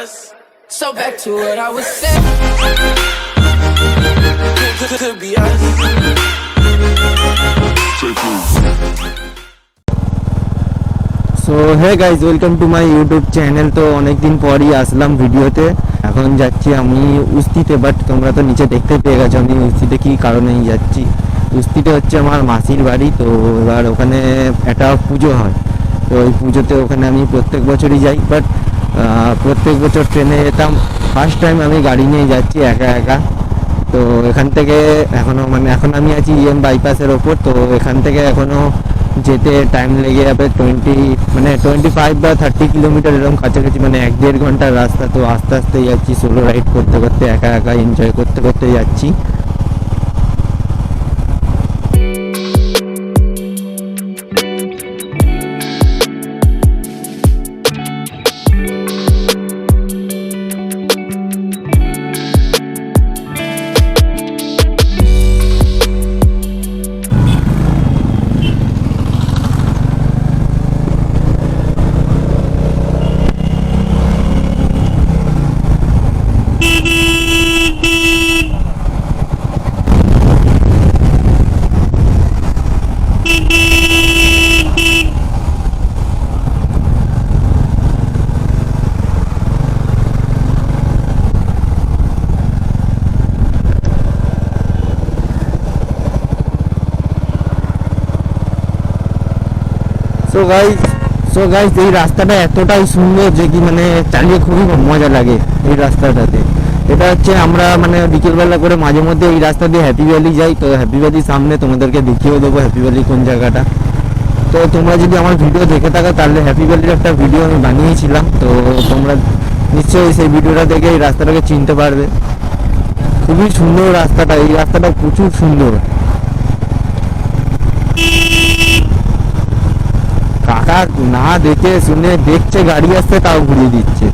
us. So back to what I was saying. Could be us. So hey guys, welcome to my YouTube channel. তো অনেকদিন পরই আসলাম ভিডিওতে। এখন যাচ্ছি আমি উস্তিতে, বাট তোমরা তো নিচে দেখতে পেয়ে গেছো আমি উস্তিতে কী কারণেই যাচ্ছি। উস্তিতে হচ্ছে আমার মাসির বাড়ি। তো এবার ওখানে একটা পুজো হয়, তো ওই পুজোতে ওখানে আমি প্রত্যেক বছরই যাই। বাট প্রত্যেক বছর ট্রেনে যেতাম, ফার্স্ট টাইম আমি গাড়ি নিয়ে যাচ্ছি একা একা। তো এখান থেকে এখন আমি আছি বাইপাসের ওপর। তো এখান থেকে এখনও যেতে টাইম লেগে যাবে 25 বা 30 কিলোমিটার, এরকম কাছাকাছি, 1-1.5 ঘন্টার রাস্তা। তো আস্তে আস্তে যাচ্ছি, সোলো রাইড করতে করতে, একা একা এনজয় করতে করতে যাচ্ছি। সো গাইস এই রাস্তাটা এতটাই সুন্দর যে কি চালিয়ে খুবই মজা লাগে এই রাস্তাটাতে। এটা হচ্ছে আমরা বিকেলবেলা করে মাঝে মধ্যে এই রাস্তা দিয়ে হ্যাপি ভ্যালি যাই। তো হ্যাপি ভ্যালির সামনে তোমাদেরকে দেখিয়েও দেবো হ্যাপি ভ্যালি কোন জায়গাটা। তো তোমরা যদি আমার ভিডিও দেখে থাকো তাহলে হ্যাপি ভ্যালির একটা ভিডিও আমি বানিয়েছিলাম। তো তোমরা নিশ্চয়ই সেই ভিডিওটা দেখে এই রাস্তাটাকে চিনতে পারবে। খুবই সুন্দর রাস্তাটা, এই রাস্তাটা প্রচুর সুন্দর। কাকা না দেখে শুনে দেখছে গাড়ি আসছে তাও ঘুরিয়ে দিচ্ছে,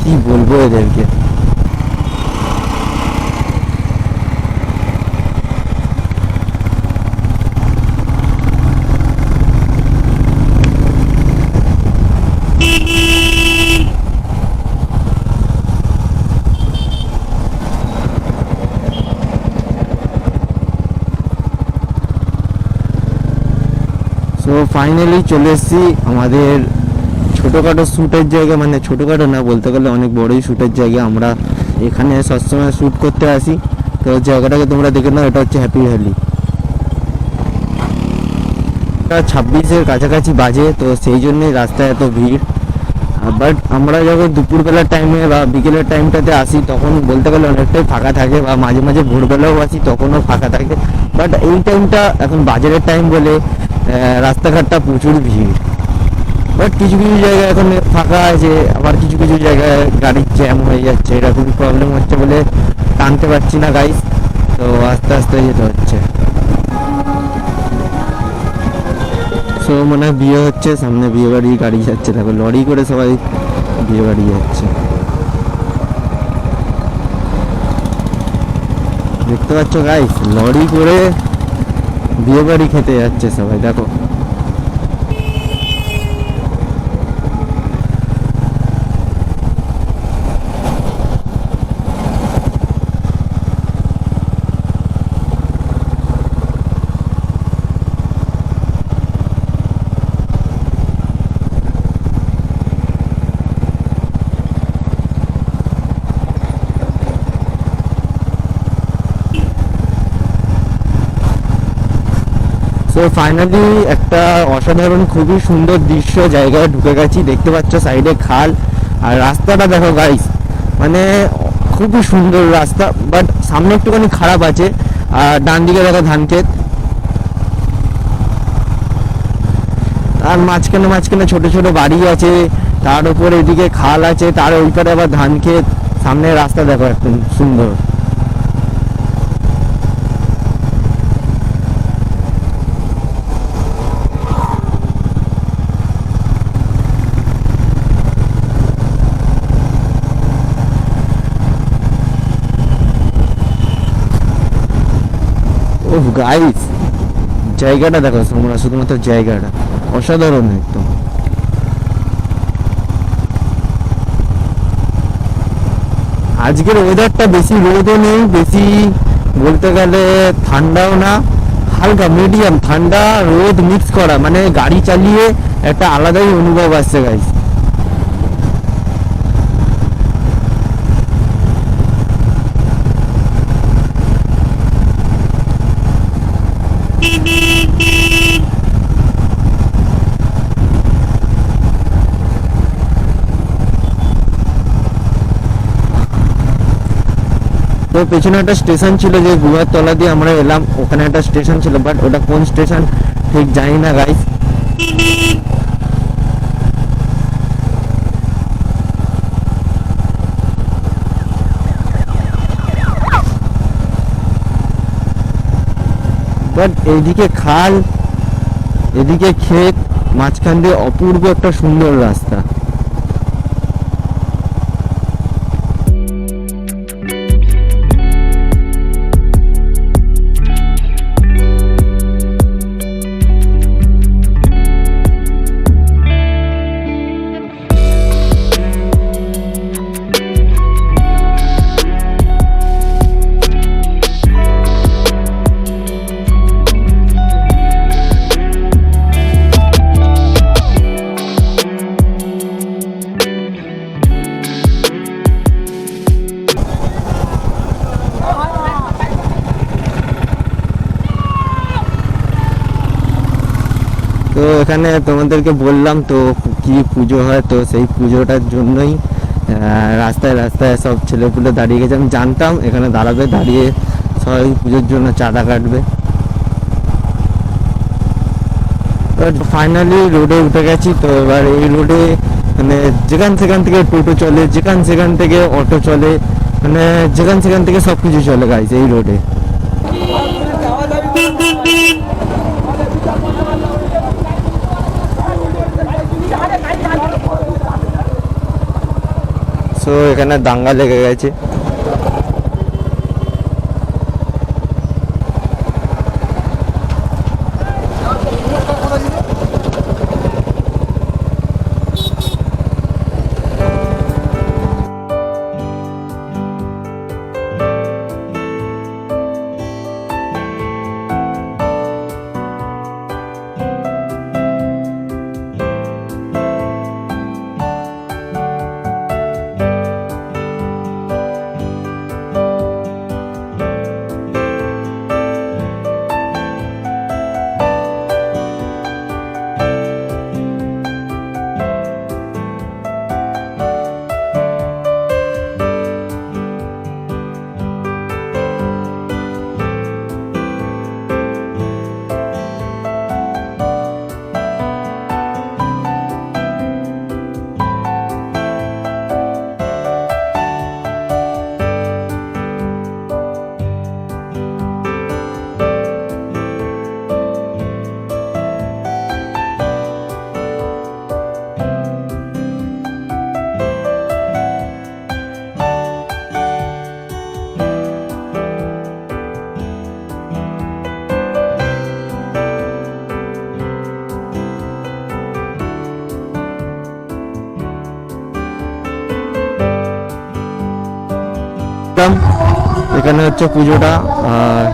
কি বলবো এদেরকে। তো ফাইনালি চলে এসেছি আমাদের ছোটোখাটো শ্যুটের জায়গা, ছোটোখাটো না বলতে গেলে অনেক বড়ই শ্যুটের জায়গা। আমরা এখানে সবসময় শ্যুট করতে আসি। তো জায়গাটাকে তোমরা দেখে নাও, এটা হচ্ছে হ্যাপি ভ্যালি। 26-এর কাছাকাছি বাজে, তো সেই জন্যই রাস্তায় এত ভিড়। বাট আমরা যখন দুপুরবেলার টাইমে বা বিকেলের টাইমটাতে আসি তখন বলতে গেলে অনেকটাই ফাঁকা থাকে, বা মাঝে মাঝে ভোরবেলাও আসি তখনও ফাঁকা থাকে। বাট এই টাইমটা এখন বাজারের টাইম বলে রাস্তাঘাটটা প্রচুর ভিড়। বাট কিছু কিছু জায়গায় এখন ফাঁকা আছে, আবার কিছু কিছু জায়গায় গাড়ির জ্যাম হয়ে যাচ্ছে। এটা খুবই প্রবলেম হচ্ছে বলে টানতে পারছি না গাইস। তো আস্তে আস্তে যেতে হচ্ছে। সো বিয়ে হচ্ছে সামনে, বিয়ে বাড়ি গাড়ি যাচ্ছে, দেখো লরি করে সবাই বিয়ে বাড়ি যাচ্ছে। দেখতে পাচ্ছ গাইস, লরি করে বিয়ে বাড়ি খেতে যাচ্ছে সবাই, দেখো। তো ফাইনালি একটা অসাধারণ খুবই সুন্দর দৃশ্য জায়গায় ঢুকে গেছি। দেখতে পাচ্ছ সাইডে খাল, আর রাস্তাটা দেখো গাইস, খুবই সুন্দর রাস্তা। বাট সামনে একটুখানি খারাপ আছে, আর ডান দিকে দেখো ধান ক্ষেত, আর মাঝখানে মাঝখানে ছোট ছোট বাড়ি আছে, তার উপর এদিকে খাল আছে, তার ওই পারে আবার ধান ক্ষেত। সামনে রাস্তা দেখো একদম সুন্দর। ওহ গাইস, জায়গাটা দেখো তোমরা, শুধুমাত্র জায়গাটা অসাধারণ একদম। আজকের ওয়েদারটা বেশি রোদও নেই, বেশি বলতে গেলে ঠান্ডাও না, হালকা মিডিয়াম ঠান্ডা রোদ মিক্স করা, মানে গাড়ি চালিয়ে একটা আলাদাই অনুভব আসছে গাইস। তো পেছনে একটা স্টেশন ছিল, যে গুহার তলা দিয়ে আমরা এলাম, ওখানে একটা স্টেশন ছিল, বাট ওটা কোন স্টেশন ঠিক জানি না গাইস। বাট এইদিকে খাল, এদিকে ক্ষেত, মাঝখান দিয়ে অপূর্ব একটা সুন্দর রাস্তা। তো এখানে তোমাদেরকে বললাম তো কি পুজো হয়, তো সেই পুজোটার জন্যই রাস্তায় রাস্তায় সব ছেলেপুলে দাঁড়িয়ে গেছে। আমি জানতাম এখানে দাঁড়াবে, দাঁড়িয়ে সবাই পুজোর জন্য চাঁদা কাটবে। ফাইনালি রোডে উঠে গেছি। তো এবার এই রোডে মানে যেখান সেখান থেকে টোটো চলে, যেখান সেখান থেকে অটো চলে, মানে যেখান সেখান থেকে সব কিছু চলে গাইছে এই রোডে। তো এখানে দাঙ্গা লেগে গেছে। এখানে হচ্ছে পুজোটা। আর